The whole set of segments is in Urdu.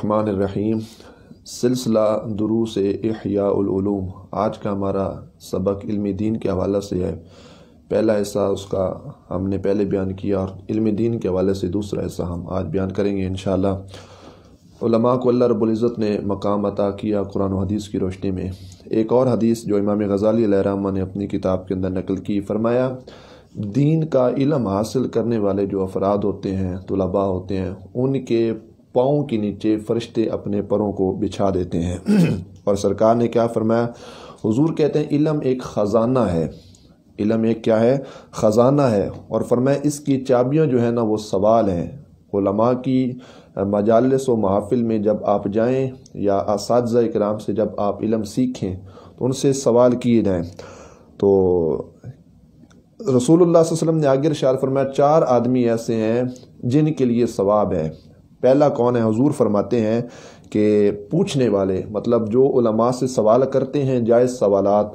الرحمن الرحیم سلسلہ دروس احیاء العلوم۔ آج کا ہمارا سبق علم دین کے حوالے سے ہے۔ پہلا حصہ اس کا ہم نے پہلے بیان کیا اور علم دین کے حوالے سے دوسرا حصہ ہم آج بیان کریں گے انشاءاللہ۔ علماء کو اللہ رب العزت نے مقام عطا کیا قرآن و حدیث کی روشنی میں۔ ایک اور حدیث جو امام غزالی علیہ الرحمہ نے اپنی کتاب کے اندر نقل کی، فرمایا دین کا علم حاصل کرنے والے جو افراد ہوتے ہیں، طلباء ہوتے ہیں، ان کے پاؤں کے نیچے فرشتے اپنے پروں کو بچھا دیتے ہیں۔ اور سرکار نے کیا فرمایا؟ حضور کہتے ہیں علم ایک خزانہ ہے، علم ایک کیا ہے؟ خزانہ ہے۔ اور فرمایا اس کی چابیاں جو ہے نا وہ سوال ہیں۔ علماء کی مجالس و محافل میں جب آپ جائیں یا اساتذہ اکرام سے جب آپ علم سیکھیں تو ان سے سوال کیے جائیں۔ تو رسول اللہ صلی اللہ علیہ وسلم نے آگے ارشاد فرمایا 4 آدمی ایسے ہیں جن کے لیے ثواب ہے۔ پہلا کون ہے؟ حضور فرماتے ہیں کہ پوچھنے والے، مطلب جو علماء سے سوال کرتے ہیں جائز سوالات،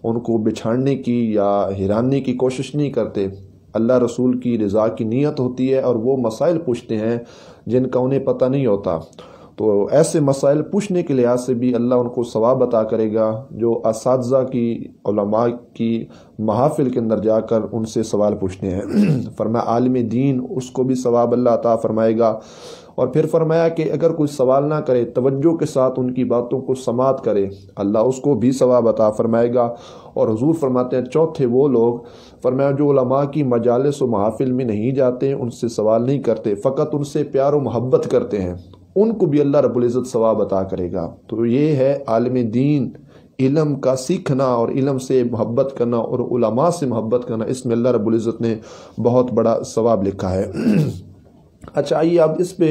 ان کو بچھاڑنے کی یا ہراننے کی کوشش نہیں کرتے، اللہ رسول کی رضا کی نیت ہوتی ہے اور وہ مسائل پوچھتے ہیں جن کا انہیں پتہ نہیں ہوتا، تو ایسے مسائل پوچھنے کے لحاظ سے بھی اللہ ان کو ثواب عطا کرے گا۔ جو اساتذہ کی علماء کی محافل کے اندر جا کر ان سے سوال پوچھتے ہیں، فرمایا عالم دین اس کو بھی ثواب اللہ عطا فرمائے گا۔ اور پھر فرمایا کہ اگر کوئی سوال نہ کرے، توجہ کے ساتھ ان کی باتوں کو سماعت کرے، اللہ اس کو بھی ثواب عطا فرمائے گا۔ اور حضور فرماتے ہیں چوتھے وہ لوگ، فرمایا جو علماء کی مجالس و محافل میں نہیں جاتے، ان سے سوال نہیں کرتے، فقط ان سے پیار و محبت کرتے ہیں، ان کو بھی اللہ رب العزت ثواب عطا کرے گا۔ تو یہ ہے عالم دین، علم کا سیکھنا اور علم سے محبت کرنا اور علماء سے محبت کرنا، اس میں اللہ رب العزت نے بہت بڑا ثواب لکھا ہے۔ اچھا آئیے اب اس پہ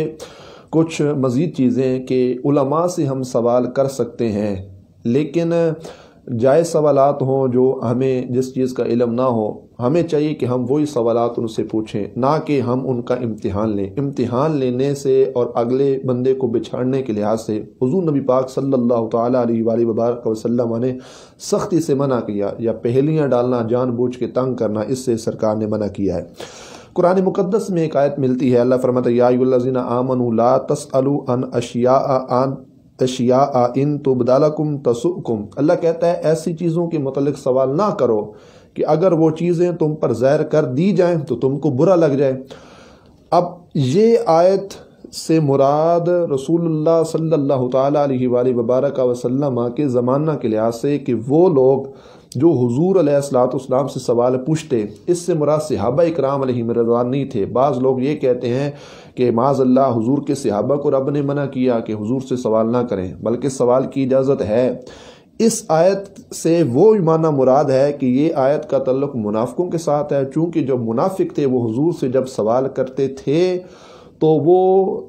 کچھ مزید چیزیں کہ علماء سے ہم سوال کر سکتے ہیں، لیکن جائز سوالات ہوں جو ہمیں جس چیز کا علم نہ ہو، ہمیں چاہیے کہ ہم وہی سوالات ان سے پوچھیں، نہ کہ ہم ان کا امتحان لیں۔ امتحان لینے سے اور اگلے بندے کو بچھاڑنے کے لحاظ سے حضور نبی پاک صلی اللہ تعالیٰ علیہ وآلہ وبارک وسلم نے سختی سے منع کیا، یا پہلیاں ڈالنا، جان بوجھ کے تنگ کرنا، اس سے سرکار نے منع کیا ہے۔ قرآن مقدس میں ایک آیت ملتی ہے، اللہ فرماتا ہے یا ایھا الذین آمنوا لا تسألوا عن اشیاء ان تبد لکم تسؤکم۔ اللہ کہتا ہے ایسی چیزوں کے متعلق سوال نہ کرو کہ اگر وہ چیزیں تم پر ظاہر کر دی جائیں تو تم کو برا لگ جائے۔ اب یہ آیت سے مراد رسول اللہ صلی اللہ تعالیٰ علیہ وآلہ وبارک وسلم کے زمانہ کے لحاظ سے کہ وہ لوگ جو حضور علیہ السلام سے سوال پوچھتے، اس سے مراد صحابہ اکرام علیہم رضوان نہیں تھے۔ بعض لوگ یہ کہتے ہیں کہ معاذ اللہ حضور کے صحابہ کو رب نے منع کیا کہ حضور سے سوال نہ کریں، بلکہ سوال کی اجازت ہے۔ اس آیت سے وہ معنی مراد ہے کہ یہ آیت کا تعلق منافقوں کے ساتھ ہے، چونکہ جو منافق تھے وہ حضور سے جب سوال کرتے تھے تو وہ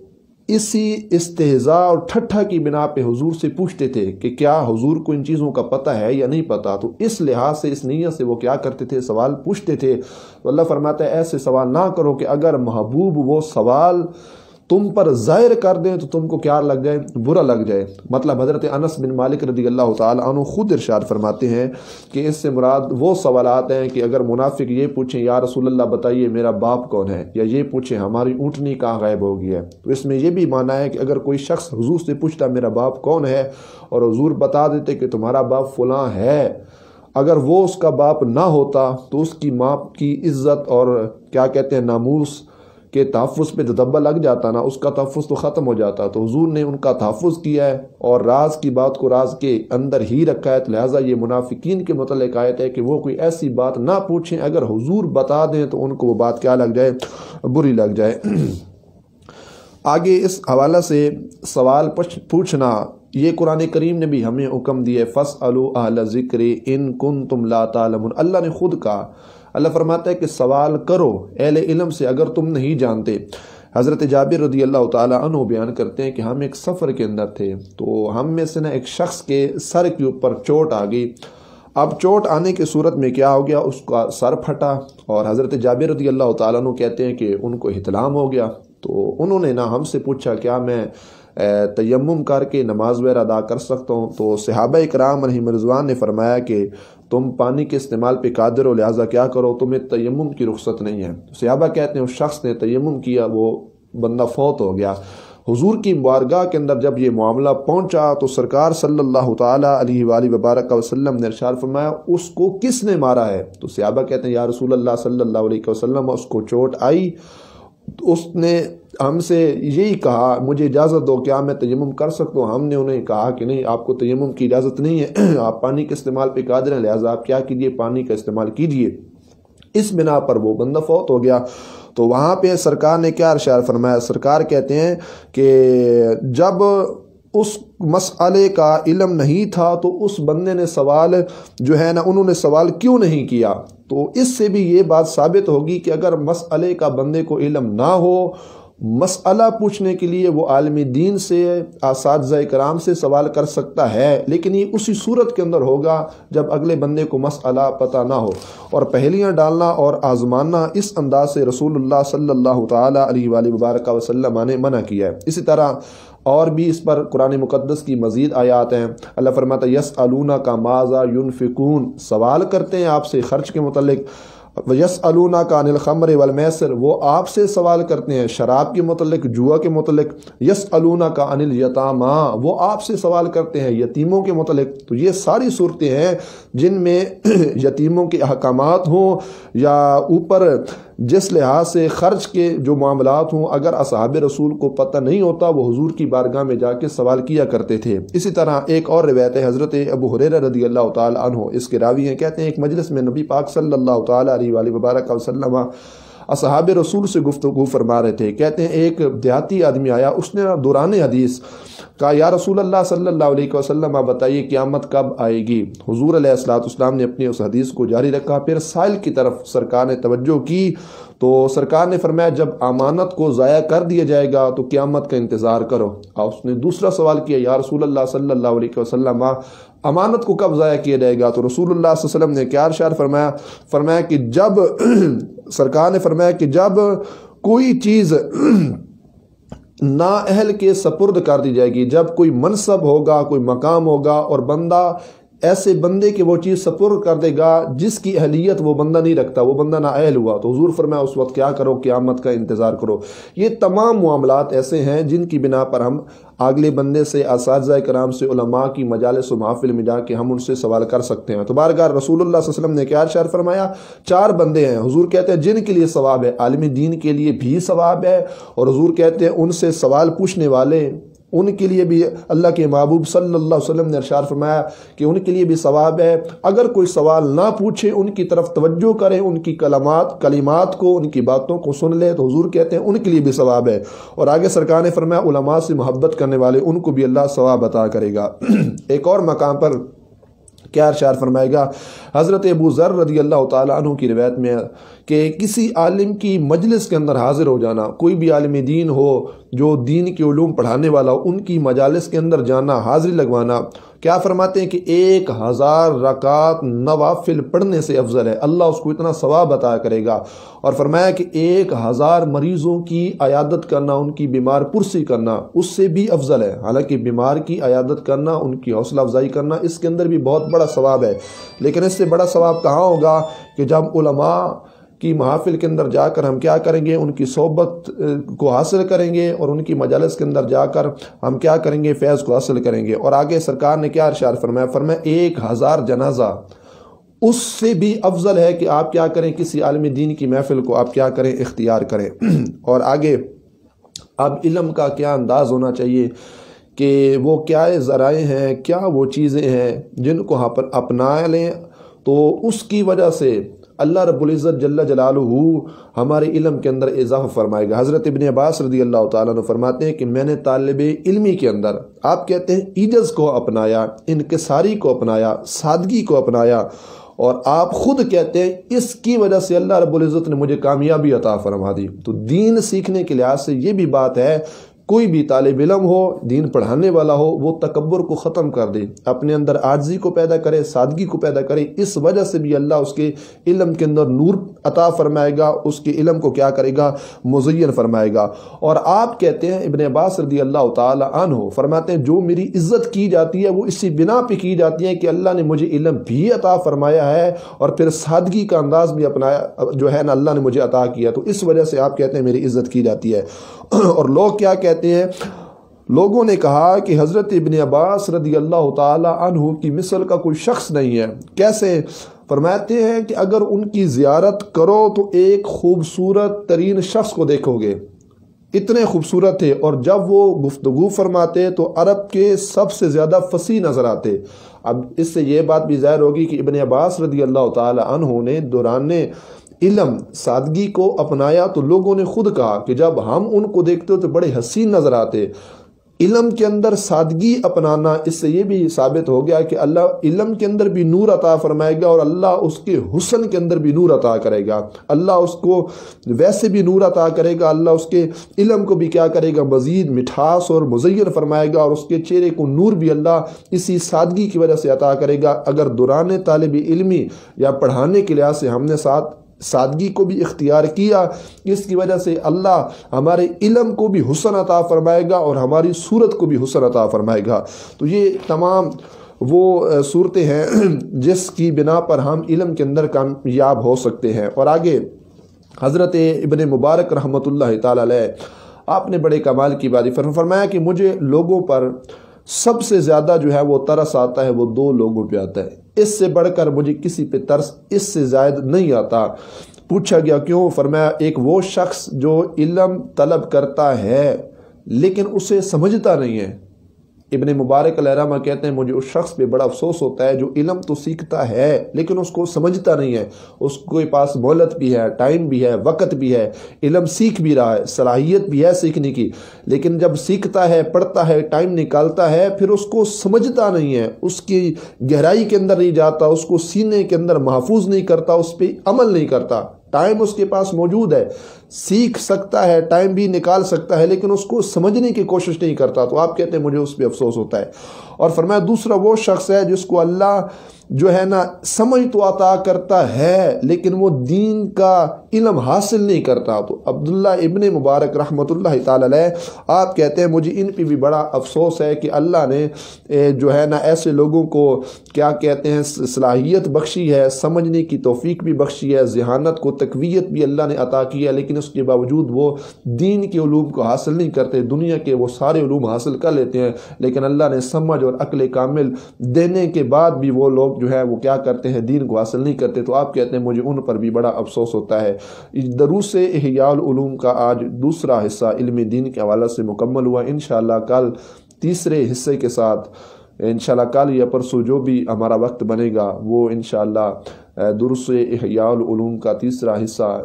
اسی استہزاء اور ٹھٹھا کی بنا پہ حضور سے پوچھتے تھے کہ کیا حضور کو ان چیزوں کا پتہ ہے یا نہیں پتہ، تو اس لحاظ سے اس نیت سے وہ کیا کرتے تھے؟ سوال پوچھتے تھے۔ تو اللہ فرماتا ہے ایسے سوال نہ کرو کہ اگر محبوب وہ سوال تم پر ظاہر کر دیں تو تم کو کیا لگ جائے؟ برا لگ جائے۔ مطلب حضرت انس بن مالک رضی اللہ تعالیٰ عنہ خود ارشاد فرماتے ہیں کہ اس سے مراد وہ سوالات ہیں کہ اگر منافق یہ پوچھیں یا رسول اللہ بتائیے میرا باپ کون ہے، یا یہ پوچھیں ہماری اونٹنی کہاں غائب ہو گئی ہے، تو اس میں یہ بھی معنی ہے کہ اگر کوئی شخص حضور سے پوچھتا میرا باپ کون ہے اور حضور بتا دیتے کہ تمہارا باپ فلاں ہے، اگر وہ اس کا باپ نہ ہوتا تو اس کی ماں کی عزت اور کیا کہتے ہیں ناموس کہ تحفظ پہ دھبا لگ جاتا نا، اس کا تحفظ تو ختم ہو جاتا۔ تو حضور نے ان کا تحفظ کیا ہے اور راز کی بات کو راز کے اندر ہی رکھا ہے، لہٰذا یہ منافقین کے متعلق آیت ہے کہ وہ کوئی ایسی بات نہ پوچھیں، اگر حضور بتا دیں تو ان کو وہ بات کیا لگ جائے؟ بری لگ جائے۔ آگے اس حوالے سے سوال پوچھنا، یہ قرآن کریم نے بھی ہمیں حکم دیے فَاسْأَلُوا أَهْلَ الذِّكْرِ إِن كُنتُمْ لَا تَعْلَمُونَ۔ اللہ نے خود کہا، اللہ فرماتا ہے کہ سوال کرو اہل علم سے اگر تم نہیں جانتے۔ حضرت جابر رضی اللہ تعالیٰ عنہ بیان کرتے ہیں کہ ہم ایک سفر کے اندر تھے، تو ہم میں سے ایک شخص کے سر کے اوپر چوٹ آ گئی۔ اب چوٹ آنے کی صورت میں کیا ہو گیا؟ اس کا سر پھٹا، اور حضرت جابر رضی اللہ تعالیٰ عنہ کہتے ہیں کہ ان کو احتلام ہو گیا۔ تو انہوں نے ہم سے پوچھا کیا میں تیمم کر کے نماز وغیرہ ادا کر سکتا ہوں؟ تو صحابہ اکرام علیہم رضوان نے فرمایا کہ تم پانی کے استعمال پہ قادر ہو، لہٰذا کیا کرو، تمہیں تیمم کی رخصت نہیں ہے۔ صحابہ کہتے ہیں اس شخص نے تیمم کیا، وہ بندہ فوت ہو گیا۔ حضور کی بارگاہ کے اندر جب یہ معاملہ پہنچا تو سرکار صلی اللہ تعالیٰ علیہ وآلہ وبارک وسلم نے ارشاد فرمایا اس کو کس نے مارا ہے؟ تو صحابہ کہتے ہیں یا رسول اللہ صلی اللہ علیہ وسلم اس کو چوٹ آئی، اس نے ہم سے یہی کہا مجھے اجازت دو کیا میں تیمم کر سکتا ہوں؟ ہم نے انہیں کہا کہ نہیں، آپ کو تیمم کی اجازت نہیں ہے، آپ پانی کے استعمال پہ قادر ہیں، لہٰذا آپ کیا کیجئے، پانی کا استعمال کیجئے۔ اس بنا پر وہ بندہ فوت ہو گیا۔ تو وہاں پہ سرکار نے کیا ارشاد فرمایا؟ سرکار کہتے ہیں کہ جب اس مسئلے کا علم نہیں تھا تو اس بندے نے سوال جو ہے نا، انہوں نے سوال کیوں نہیں کیا؟ تو اس سے بھی یہ بات ثابت ہوگی کہ اگر مسئلے کا بندے کو علم نہ ہو، مسئلہ پوچھنے کے لیے وہ عالم دین سے، اساتذہ کرام سے سوال کر سکتا ہے، لیکن یہ اسی صورت کے اندر ہوگا جب اگلے بندے کو مسئلہ پتہ نہ ہو۔ اور پہلیاں ڈالنا اور آزمانا اس انداز سے رسول اللہ صلی اللہ تعالیٰ علیہ وآلہ وبارک وسلم نے منع کیا ہے۔ اسی طرح اور بھی اس پر قرآن مقدس کی مزید آیات ہیں۔ اللہ فرماتا ہے یسألونک ماذا ینفقون، سوال کرتے ہیں آپ سے خرچ کے متعلق۔ وَيَسْأَلُونَكَ عَنِ الْخَمْرِ وَالْمَيْسِرِ، وہ آپ سے سوال کرتے ہیں شراب کے متعلق، جوا کے متعلق۔ یسألونک عن الیتامی، وہ آپ سے سوال کرتے ہیں یتیموں کے متعلق۔ تو یہ ساری صورتیں ہیں جن میں یتیموں کے احکامات ہوں یا اوپر جس لحاظ سے خرچ کے جو معاملات ہوں، اگر اصحاب رسول کو پتہ نہیں ہوتا وہ حضور کی بارگاہ میں جا کے سوال کیا کرتے تھے۔ اسی طرح ایک اور روایت ہے حضرت ابو ہریرہ رضی اللہ تعالیٰ عنہ، اس کے راوی ہیں، کہتے ہیں ایک مجلس میں نبی پاک صلی اللہ تعالیٰ علیہ وآلہ وبارک وسلم اصحاب رسول سے گفتگو فرما رہے تھے۔ کہتے ہیں ایک دیہاتی آدمی آیا، اس نے دوران حدیث کہا یا رسول اللہ صلی اللہ علیہ وسلم آپ بتائیے قیامت کب آئے گی؟ حضور علیہ السلام نے اپنی اس حدیث کو جاری رکھا، پھر سائل کی طرف سرکار نے توجہ کی تو سرکار نے فرمایا جب امانت کو ضائع کر دیا جائے گا تو قیامت کا انتظار کرو۔ اور اس نے دوسرا سوال کیا یا رسول اللہ صلی اللہ علیہ وسلم امانت کو کب ضائع کیا جائے گا؟ تو رسول اللہ صلی اللہ علیہ وسلم نے کیا ارشاد فرمایا کہ جب سرکار نے فرمایا کہ جب کوئی چیز نااہل کے سپرد کر دی جائے گی، جب کوئی منصب ہوگا، کوئی مقام ہوگا اور بندہ ایسے بندے کہ وہ چیز سپرد کر دے گا جس کی اہلیت وہ بندہ نہیں رکھتا، وہ بندہ نااہل ہوا، تو حضور فرمایا اس وقت کیا کرو؟ قیامت کا انتظار کرو۔ یہ تمام معاملات ایسے ہیں جن کی بنا پر ہم اگلے بندے سے، اساتذہ کرام سے، علماء کی مجالس و محافل میں جا کے ہم ان سے سوال کر سکتے ہیں۔ تو بارگاہ رسول اللہ صلی اللہ علیہ وسلم نے کیا ارشاد فرمایا؟ 4 بندے ہیں، حضور کہتے ہیں جن کے لیے ثواب ہے، عالم دین کے لیے بھی ثواب ہے، اور حضور کہتے ہیں ان سے سوال پوچھنے والے، ان کے لیے بھی اللہ کے محبوب صلی اللہ علیہ وسلم نے ارشاد فرمایا کہ ان کے لیے بھی ثواب ہے۔ اگر کوئی سوال نہ پوچھے، ان کی طرف توجہ کرے، ان کی کلمات کو، ان کی باتوں کو سن لے، تو حضور کہتے ہیں ان کے لیے بھی ثواب ہے۔ اور آگے سرکار نے فرمایا علماء سے محبت کرنے والے ان کو بھی اللہ ثواب عطا کرے گا۔ ایک اور مقام پر کیا ارشاد فرمائے گا؟ حضرت ابو ذر رضی اللہ تعالیٰ عنہ کی روایت میں کہ کسی عالم کی مجلس کے اندر حاضر ہو جانا، کوئی بھی عالم دین ہو جو دین کے علوم پڑھانے والا ہو، ان کی مجالس کے اندر جانا، حاضری لگوانا، کیا فرماتے ہیں کہ 1000 رکعت نوافل پڑھنے سے افضل ہے، اللہ اس کو اتنا ثواب عطا کرے گا۔ اور فرمایا کہ 1000 مریضوں کی عیادت کرنا، ان کی بیمار پرسی کرنا، اس سے بھی افضل ہے۔ حالانکہ بیمار کی عیادت کرنا، ان کی حوصلہ افزائی کرنا، اس کے اندر بھی بہت بڑا ثواب ہے، لیکن اس سے بڑا ثواب کہاں ہوگا کہ جب علماء کی محافل کے اندر جا کر ہم کیا کریں گے؟ ان کی صحبت کو حاصل کریں گے، اور ان کی مجالس کے اندر جا کر ہم کیا کریں گے؟ فیض کو حاصل کریں گے۔ اور آگے سرکار نے کیا ارشاد فرمایا؟ 1000 جنازہ اس سے بھی افضل ہے کہ آپ کیا کریں؟ کسی عالم دین کی محفل کو آپ کیا کریں؟ اختیار کریں۔ اور آگے اب علم کا کیا انداز ہونا چاہیے کہ وہ کیا ذرائع ہیں، کیا وہ چیزیں ہیں جن کو اپنا لیں تو اس کی وجہ سے اللہ رب العزت جل جلالہ ہمارے علم کے اندر اضافہ فرمائے گا۔ حضرت ابن عباس رضی اللہ تعالیٰ عنہ فرماتے ہیں کہ میں نے طالب علمی کے اندر، آپ کہتے ہیں، ایجز کو اپنایا، انکساری کو اپنایا، سادگی کو اپنایا، اور آپ خود کہتے ہیں اس کی وجہ سے اللہ رب العزت نے مجھے کامیابی عطا فرما دی۔ تو دین سیکھنے کے لحاظ سے یہ بھی بات ہے، کوئی بھی طالب علم ہو، دین پڑھانے والا ہو، وہ تکبر کو ختم کر دے، اپنے اندر عاجزی کو پیدا کرے، سادگی کو پیدا کرے، اس وجہ سے بھی اللہ اس کے علم کے اندر نور عطا فرمائے گا، اس کے علم کو کیا کرے گا؟ مزین فرمائے گا۔ اور آپ کہتے ہیں، ابن عباس رضی اللہ تعالی عنہ فرماتے ہیں، جو میری عزت کی جاتی ہے وہ اسی بنا پہ کی جاتی ہے کہ اللہ نے مجھے علم بھی عطا فرمایا ہے، اور پھر سادگی کا انداز بھی اپنایا جو ہے نا اللہ نے مجھے عطا کیا، تو اس وجہ سے آپ کہتے ہیں میری عزت کی جاتی ہے۔ اور لوگ کیا کہتے ہیں؟ لوگوں نے کہا کہ حضرت ابن عباس رضی اللہ تعالی عنہ کی مثل کا کوئی شخص نہیں ہے۔ کیسے؟ فرماتے ہیں کہ اگر ان کی زیارت کرو تو ایک خوبصورت ترین شخص کو دیکھو گے، اتنے خوبصورت تھے، اور جب وہ گفتگو فرماتے تو عرب کے سب سے زیادہ فصیح نظر آتے۔ اب اس سے یہ بات بھی ظاہر ہوگی کہ ابن عباس رضی اللہ تعالی عنہ نے دوران علم سادگی کو اپنایا، تو لوگوں نے خود کہا کہ جب ہم ان کو دیکھتے تو بڑے حسین نظر آتے۔ علم کے اندر سادگی اپنانا، اس سے یہ بھی ثابت ہو گیا کہ اللہ علم کے اندر بھی نور عطا فرمائے گا، اور اللہ اس کے حسن کے اندر بھی نور عطا کرے گا۔ اللہ اس کو ویسے بھی نور عطا کرے گا، اللہ اس کے علم کو بھی کیا کرے گا، مزید مٹھاس اور مزین فرمائے گا، اور اس کے چہرے کو نور بھی اللہ اسی سادگی کی وجہ سے عطا کرے گا۔ اگر دوران طالب علمی یا پڑھانے کے لحاظ سے ہم نے سادگی کو بھی اختیار کیا، اس کی وجہ سے اللہ ہمارے علم کو بھی حسن عطا فرمائے گا اور ہماری صورت کو بھی حسن عطا فرمائے گا۔ تو یہ تمام وہ صورتیں ہیں جس کی بنا پر ہم علم کے اندر کامیاب ہو سکتے ہیں۔ اور آگے حضرت ابن مبارک رحمۃ اللہ تعالی علیہ، آپ نے بڑے کمال کی بات فرمایا کہ مجھے لوگوں پر سب سے زیادہ جو ہے وہ ترس آتا ہے وہ دو لوگوں پہ آتا ہے، اس سے بڑھ کر مجھے کسی پہ ترس اس سے زائد نہیں آتا۔ پوچھا گیا کیوں؟ فرمایا ایک وہ شخص جو علم طلب کرتا ہے لیکن اسے سمجھتا نہیں ہے۔ ابن مبارک علیہ رحمہ کہتے ہیں مجھے اس شخص پہ بڑا افسوس ہوتا ہے جو علم تو سیکھتا ہے لیکن اس کو سمجھتا نہیں ہے، اس کے پاس مہلت بھی ہے، ٹائم بھی ہے، وقت بھی ہے، علم سیکھ بھی رہا ہے، صلاحیت بھی ہے سیکھنے کی، لیکن جب سیکھتا ہے، پڑھتا ہے، ٹائم نکالتا ہے، پھر اس کو سمجھتا نہیں ہے، اس کی گہرائی کے اندر نہیں جاتا، اس کو سینے کے اندر محفوظ نہیں کرتا، اس پہ عمل نہیں کرتا۔ ٹائم اس کے پاس موجود ہے، سیکھ سکتا ہے، ٹائم بھی نکال سکتا ہے، لیکن اس کو سمجھنے کی کوشش نہیں کرتا۔ تو آپ کہتے ہیں مجھے اس پہ افسوس ہوتا ہے۔ اور فرمایا دوسرا وہ شخص ہے جس کو اللہ جو ہے نا سمجھ تو عطا کرتا ہے لیکن وہ دین کا علم حاصل نہیں کرتا۔ تو عبداللہ ابن مبارک رحمۃ اللہ تعالی علیہ آپ کہتے ہیں مجھے ان پہ بھی بڑا افسوس ہے کہ اللہ نے جو ہے نا ایسے لوگوں کو کیا کہتے ہیں صلاحیت بخشی ہے، سمجھنے کی توفیق بھی بخشی ہے، ذہانت کو تقویت بھی اللہ نے عطا کی ہے، لیکن اس کے باوجود وہ دین کے علوم کو حاصل نہیں کرتے۔ دنیا کے وہ سارے علوم حاصل کر لیتے ہیں لیکن اللہ نے سمجھ اور عقل کامل دینے کے بعد بھی وہ لوگ جو ہے وہ کیا کرتے ہیں، دین کو حاصل نہیں کرتے۔ تو آپ کہتے ہیں مجھے ان پر بھی بڑا افسوس ہوتا ہے۔ دروس احیاء العلوم کا آج دوسرا حصہ علم دین کے حوالے سے مکمل ہوا۔ انشاءاللہ کل تیسرے حصے کے ساتھ انشاءاللہ کل یا پرسوں جو بھی ہمارا وقت بنے گا وہ انشاءاللہ دروس احیاء العلوم کا تیسرا حصہ